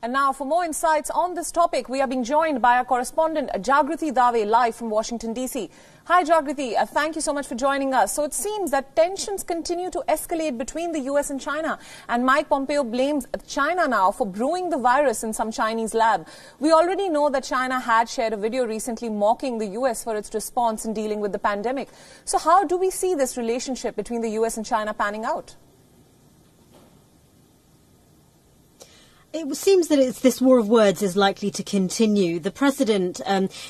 And now, for more insights on this topic, we are being joined by our correspondent, Jagriti Dave, live from Washington, D.C. Hi, Jagriti. Thank you so much for joining us. So it seems that tensions continue to escalate between the U.S. and China. And Mike Pompeo blames China now for brewing the virus in some Chinese lab. We already know that China had shared a video recently mocking the U.S. for its response in dealing with the pandemic. So how do we see this relationship between the U.S. and China panning out? It seems that this war of words is likely to continue. The president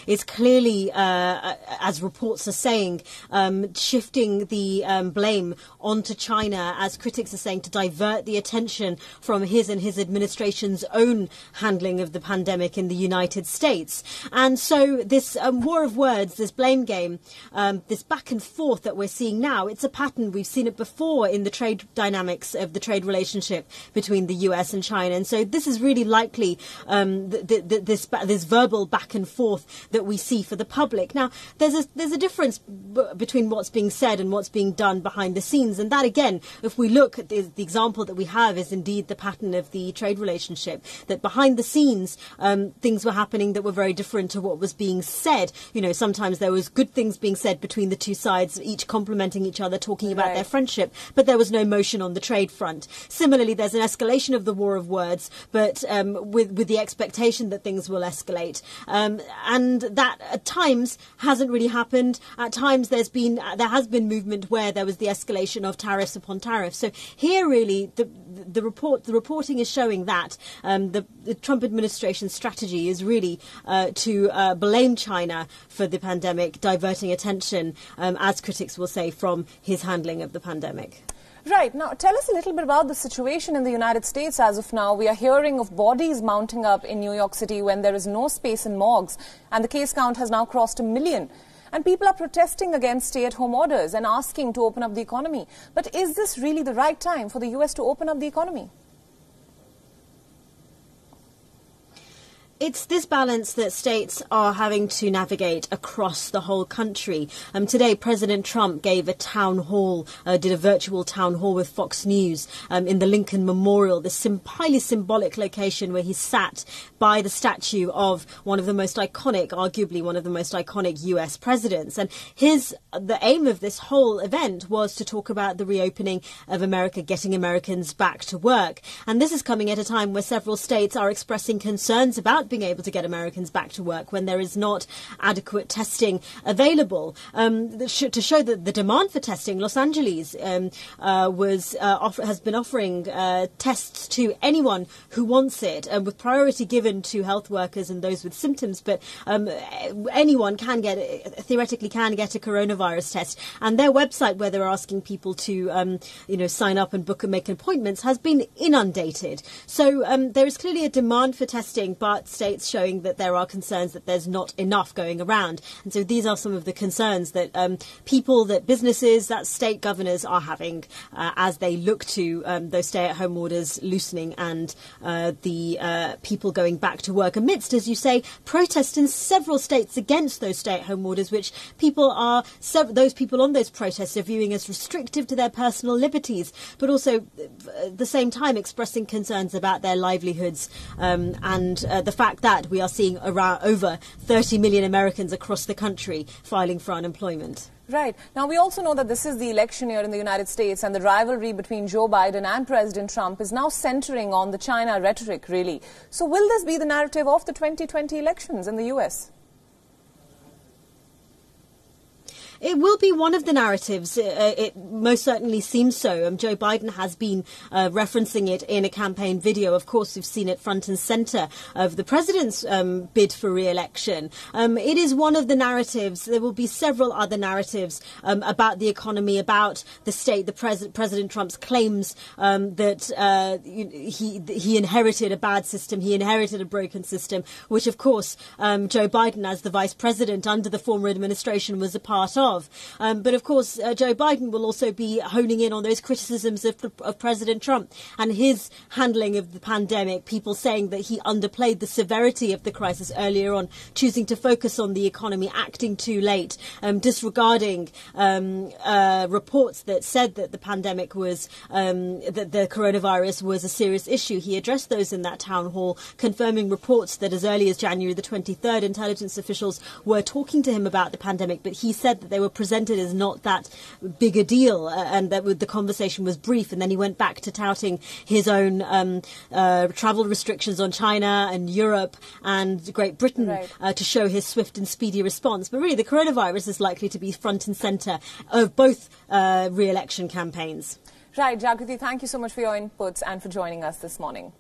is clearly, as reports are saying, shifting the blame onto China, as critics are saying, to divert the attention from his and his administration's own handling of the pandemic in the United States. And so this war of words, this blame game, this back and forth that we're seeing now, it's a pattern. We've seen it before in the trade dynamics of the trade relationship between the US and China. And so this is really likely this verbal back and forth that we see for the public. Now, there's a difference between what's being said and what's being done behind the scenes. And that, again, if we look at the example that we have is indeed the pattern of the trade relationship, that behind the scenes things were happening that were very different to what was being said. You know, sometimes there was good things being said between the two sides, each complimenting each other, talking about their friendship, but there was no motion on the trade front. Similarly, there's an escalation of the war of words, but with the expectation that things will escalate, and that at times hasn't really happened. At times there has been movement where there was the escalation of tariffs upon tariffs. So here, really, the reporting is showing that the Trump administration's strategy is really to blame China for the pandemic, diverting attention, as critics will say, from his handling of the pandemic. Right. Now, tell us a little bit about the situation in the United States as of now. We are hearing of bodies mounting up in New York City when there is no space in morgues, and the case count has now crossed 1 million. And people are protesting against stay-at-home orders and asking to open up the economy. But is this really the right time for the U.S. to open up the economy? It's this balance that states are having to navigate across the whole country. Today, President Trump gave a town hall, did a virtual town hall with Fox News in the Lincoln Memorial, this highly symbolic location where he sat by the statue of one of the most iconic, arguably one of the most iconic US presidents. And the aim of this whole event was to talk about the reopening of America, getting Americans back to work. And this is coming at a time where several states are expressing concerns about being able to get Americans back to work when there is not adequate testing available. To show that the demand for testing, Los Angeles has been offering tests to anyone who wants it, with priority given to health workers and those with symptoms. But anyone theoretically can get a coronavirus test. And their website, where they're asking people to sign up and book and make appointments, has been inundated. So there is clearly a demand for testing, but states showing that there are concerns that there's not enough going around. And so these are some of the concerns that businesses, that state governors are having as they look to those stay-at-home orders loosening and the people going back to work amidst, as you say, protests in several states against those stay-at-home orders, which those people on those protests are viewing as restrictive to their personal liberties, but also at the same time expressing concerns about their livelihoods and the fact that we are seeing around over 30 million Americans across the country filing for unemployment. Right. Now, we also know that this is the election year in the United States, and the rivalry between Joe Biden and President Trump is now centering on the China rhetoric, really. So will this be the narrative of the 2020 elections in the U.S.? It will be one of the narratives. It most certainly seems so. Joe Biden has been referencing it in a campaign video. Of course, we've seen it front and centre of the president's bid for re-election. It is one of the narratives. There will be several other narratives about the economy, about the state. President Trump's claims that he inherited a bad system, he inherited a broken system, which, of course, Joe Biden, as the vice president under the former administration, was a part of. of. But of course, Joe Biden will also be honing in on those criticisms of President Trump and his handling of the pandemic, people saying that he underplayed the severity of the crisis earlier on, choosing to focus on the economy, acting too late, disregarding reports that said that the pandemic was, that the coronavirus was a serious issue. He addressed those in that town hall, confirming reports that as early as January the 23rd, intelligence officials were talking to him about the pandemic, but he said that they were presented as not that big a deal, and that the conversation was brief. And then he went back to touting his own travel restrictions on China and Europe and Great Britain, right, to show his swift and speedy response. But really, the coronavirus is likely to be front and centre of both re-election campaigns. Right, Jagriti, thank you so much for your inputs and for joining us this morning.